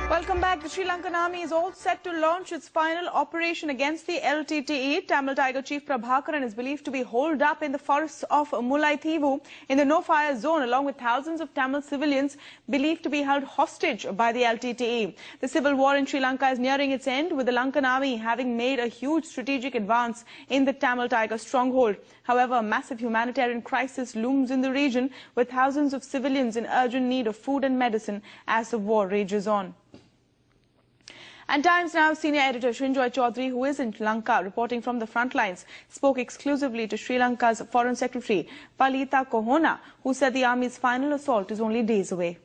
Welcome back. The Sri Lankan army is all set to launch its final operation against the LTTE. Tamil Tiger Chief Prabhakaran is believed to be holed up in the forests of Mullaitivu in the no-fire zone, along with thousands of Tamil civilians believed to be held hostage by the LTTE. The civil war in Sri Lanka is nearing its end, with the Lankan army having made a huge strategic advance in the Tamil Tiger stronghold. However, a massive humanitarian crisis looms in the region, with thousands of civilians in urgent need of food and medicine as the war rages on. And Times Now senior editor Srinjoy Chaudhary, who is in Sri Lanka reporting from the front lines, spoke exclusively to Sri Lanka's Foreign Secretary Palita Kohona, who said the army's final assault is only days away.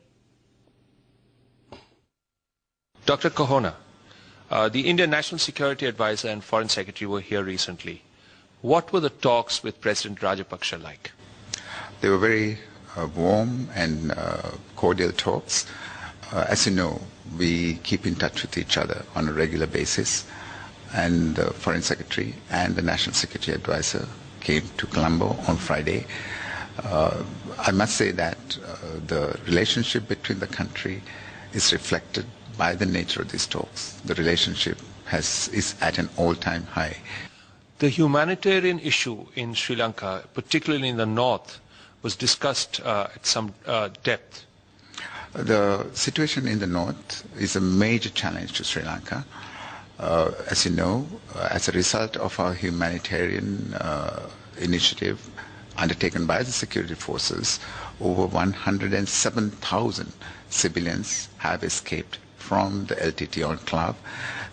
Dr. Kohona, the Indian National Security Advisor and Foreign Secretary were here recently. What were the talks with President Rajapaksa like? They were very warm and cordial talks. As you know, we keep in touch with each other on a regular basis, and the Foreign Secretary and the National Security Advisor came to Colombo on Friday. I must say that the relationship between the country is reflected by the nature of these talks. The relationship is at an all-time high. The humanitarian issue in Sri Lanka, particularly in the north, was discussed at some depth. The situation in the north is a major challenge to Sri Lanka. As you know, as a result of our humanitarian initiative undertaken by the security forces, over 107,000 civilians have escaped from the LTT enclave.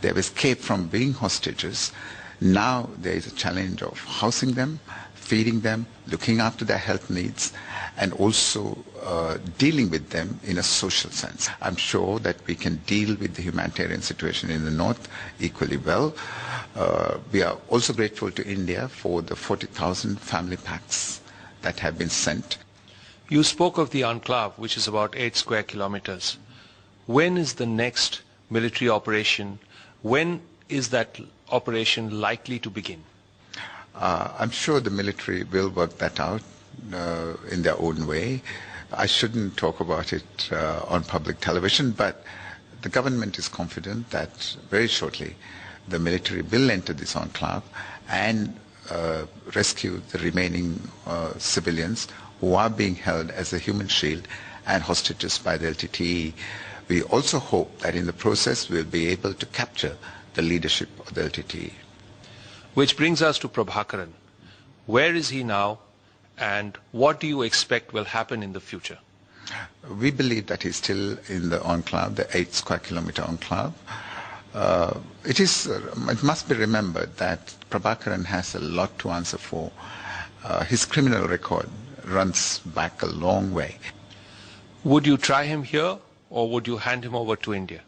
They have escaped from being hostages. Now there is a challenge of housing them, feeding them, looking after their health needs, and also dealing with them in a social sense. I'm sure that we can deal with the humanitarian situation in the north equally well. We are also grateful to India for the 40,000 family packs that have been sent. You spoke of the enclave, which is about 8 square kilometers. When is the next military operation? When is that operation likely to begin? I'm sure the military will work that out in their own way. I shouldn't talk about it on public television, but the government is confident that very shortly the military will enter this enclave and rescue the remaining civilians who are being held as a human shield and hostages by the LTTE. We also hope that in the process we'll be able to capture the leadership of the LTTE. Which brings us to Prabhakaran. Where is he now, and what do you expect will happen in the future? We believe that he's still in the enclave, the 8 square kilometer enclave. It must be remembered that Prabhakaran has a lot to answer for. His criminal record runs back a long way. Would you try him here, or would you hand him over to India?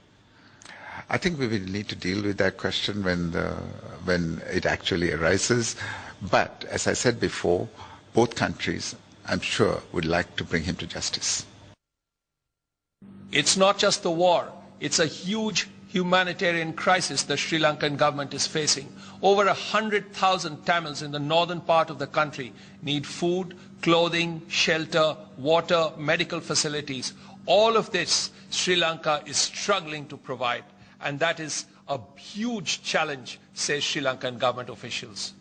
I think we will need to deal with that question when it actually arises. But as I said before, both countries, I'm sure, would like to bring him to justice. It's not just the war. It's a huge humanitarian crisis the Sri Lankan government is facing. Over 100,000 Tamils in the northern part of the country need food, clothing, shelter, water, medical facilities. All of this Sri Lanka is struggling to provide. And that is a huge challenge, says Sri Lankan government officials.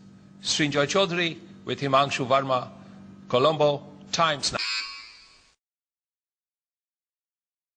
Srinjoy Chaudhary with Himanshu Verma, Colombo, Times Now.